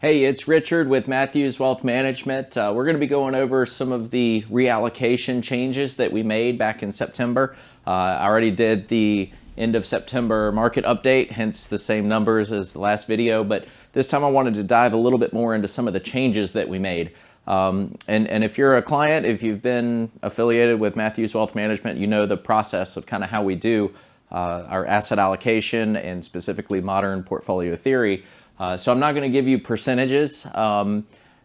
Hey, it's Richard with Matthews Wealth Management. We're going to be going over some of the reallocation changes that we made back in September. I already did the end of September market update, hence the same numbers as the last video, but this time I wanted to dive a little bit more into some of the changes that we made. And if you're a client, if you've been affiliated with Matthews Wealth Management, you know the process of kind of how we do our asset allocation and specifically modern portfolio theory. So I'm not going to give you percentages.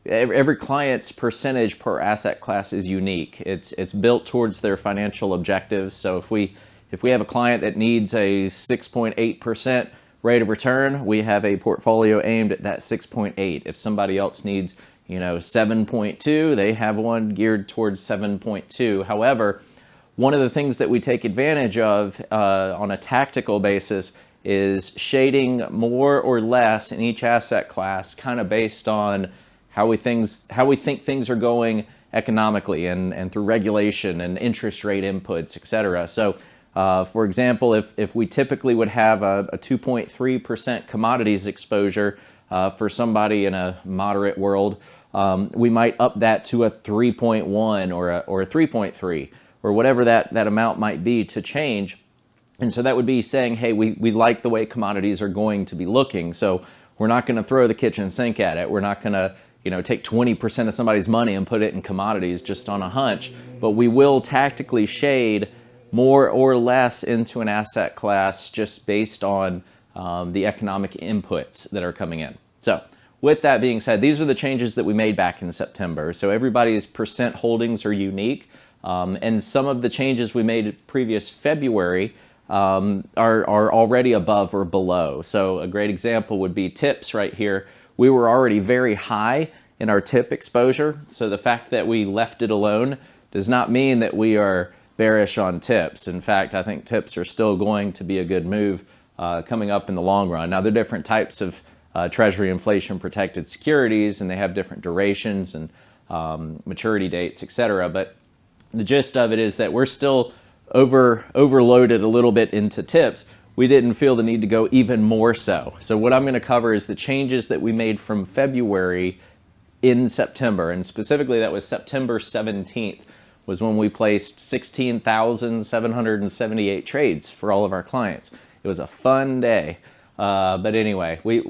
Every client's percentage per asset class is unique. It's built towards their financial objectives. So if we have a client that needs a 6.8% rate of return, we have a portfolio aimed at that 6.8. If somebody else needs 7.2, they have one geared towards 7.2. However, one of the things that we take advantage of on a tactical basis is shading more or less in each asset class, kind of based on how we think things are going economically and through regulation and interest rate inputs, etc. So, for example, if we typically would have a 2.3% commodities exposure for somebody in a moderate world, we might up that to a 3.1 or a 3.3 or whatever that amount might be to change. And so that would be saying, hey, we like the way commodities are going to be looking. So we're not going to throw the kitchen sink at it. We're not going to, take 20% of somebody's money and put it in commodities just on a hunch. But we will tactically shade more or less into an asset class just based on the economic inputs that are coming in. So with that being said, these are the changes that we made back in September. So everybody's percent holdings are unique. And some of the changes we made previous February are already above or below. So a great example would be tips right here. We were already very high in our tip exposure. So the fact that we left it alone does not mean that we are bearish on tips. In fact, I think tips are still going to be a good move coming up in the long run. Now, there are different types of Treasury inflation protected securities, and they have different durations and maturity dates, etc. But the gist of it is that we're still overloaded a little bit into tips. We didn't feel the need to go even more so. So what I'm going to cover is the changes that we made from February in September, and specifically that was September 17th was when we placed 16,778 trades for all of our clients. It was a fun day. But anyway, we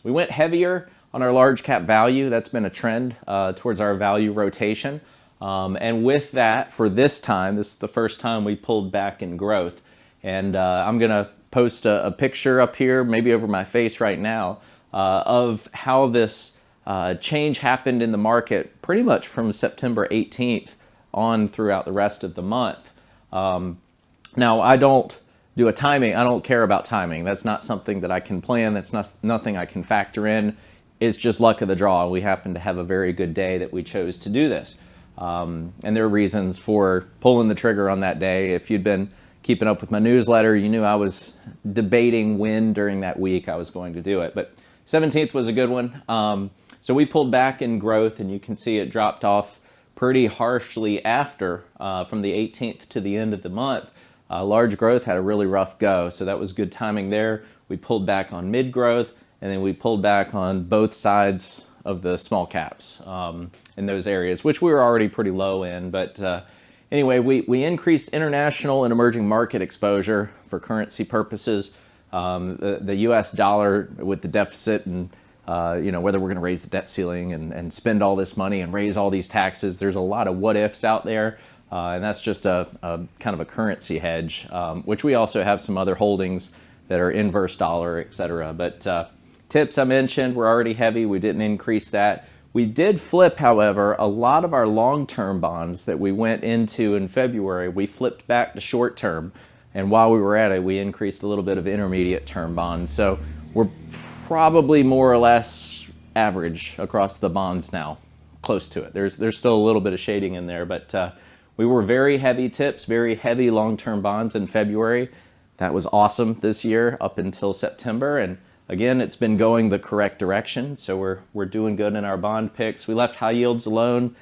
went heavier on our large cap value. That's been a trend towards our value rotation. And with that, for this time, this is the first time we pulled back in growth. And I'm going to post a picture up here, maybe over my face right now, of how this change happened in the market pretty much from September 18th on throughout the rest of the month. Now, I don't do a timing. I don't care about timing. That's not something that I can plan. That's nothing I can factor in. It's just luck of the draw. We happen to have a very good day that we chose to do this. And there are reasons for pulling the trigger on that day. If you'd been keeping up with my newsletter, you knew I was debating when during that week I was going to do it. But 17th was a good one. So we pulled back in growth, and you can see it dropped off pretty harshly after, from the 18th to the end of the month. Large growth had a really rough go, so that was good timing there. We pulled back on mid growth, and then we pulled back on both sides of the small caps in those areas, which we were already pretty low in. But anyway, we increased international and emerging market exposure for currency purposes. The U.S. dollar with the deficit and whether we're going to raise the debt ceiling and spend all this money and raise all these taxes. There's a lot of what ifs out there, and that's just a kind of a currency hedge, which we also have some other holdings that are inverse dollar, etc. But tips I mentioned were already heavy. We didn't increase that. We did flip, however, a lot of our long-term bonds that we went into in February. We flipped back to short-term, and while we were at it, we increased a little bit of intermediate-term bonds. So we're probably more or less average across the bonds now, close to it. There's still a little bit of shading in there, but we were very heavy tips, very heavy long-term bonds in February. That was awesome this year up until September, and again, it's been going the correct direction, so we're doing good in our bond picks. We left high yields alone.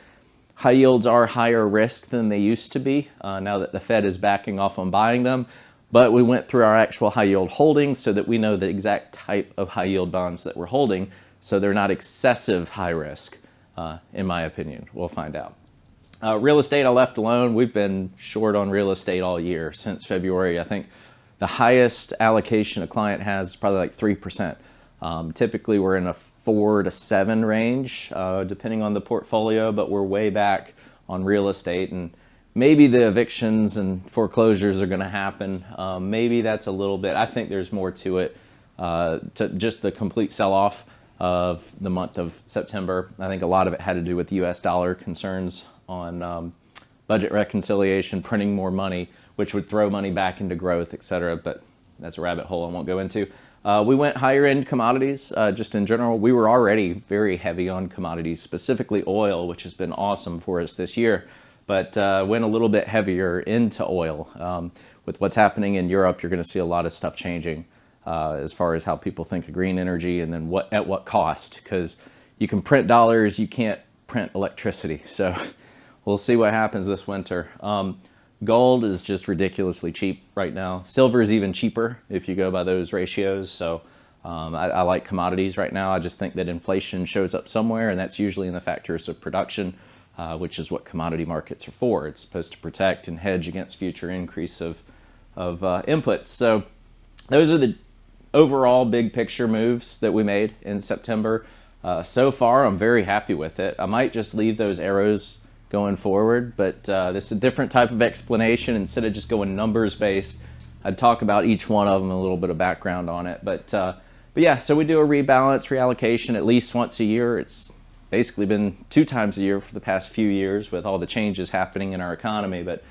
High yields are higher risk than they used to be now that the Fed is backing off on buying them. but we went through our actual high yield holdings so that we know the exact type of high yield bonds that we're holding, so they're not excessive high risk, in my opinion. We'll find out. Real estate I left alone. We've been short on real estate all year since February. I think the highest allocation a client has is probably like 3%. Typically we're in a 4 to 7 range, depending on the portfolio, but we're way back on real estate, and maybe the evictions and foreclosures are going to happen. Maybe that's a little bit. I think there's more to it, to just the complete sell-off of the month of September. I think a lot of it had to do with US dollar concerns on budget reconciliation, printing more money, which would throw money back into growth, etc. But that's a rabbit hole I won't go into. We went higher end commodities, just in general. We were already very heavy on commodities, specifically oil, which has been awesome for us this year, but went a little bit heavier into oil. With what's happening in Europe, you're going to see a lot of stuff changing as far as how people think of green energy, and then at what cost, because you can print dollars, you can't print electricity. So we'll see what happens this winter. Gold is just ridiculously cheap right now. Silver is even cheaper if you go by those ratios. So I like commodities right now. I just think that inflation shows up somewhere, and that's usually in the factors of production, which is what commodity markets are for. It's supposed to protect and hedge against future increase of inputs. So those are the overall big picture moves that we made in September. So far, I'm very happy with it. I might just leave those arrows going forward, but this is a different type of explanation. Instead of just going numbers based, I'd talk about each one of them, a little bit of background on it. But yeah, so we do a rebalance, reallocation at least once a year. It's basically been 2 times a year for the past few years with all the changes happening in our economy. But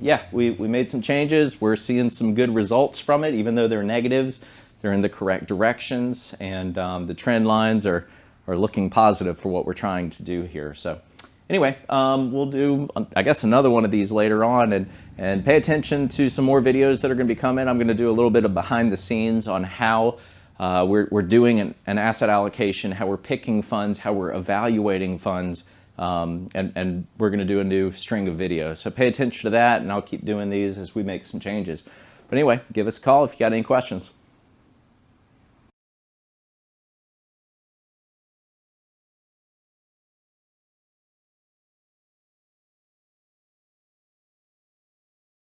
yeah, we made some changes. We're seeing some good results from it, even though they're negatives. They're in the correct directions, and the trend lines are looking positive for what we're trying to do here. So anyway, we'll do, I guess, another one of these later on, and pay attention to some more videos that are going to be coming. I'm going to do a little bit of behind the scenes on how we're doing an asset allocation, how we're picking funds, how we're evaluating funds, and we're going to do a new string of videos. So pay attention to that, and I'll keep doing these as we make some changes. But anyway, give us a call if you got any questions.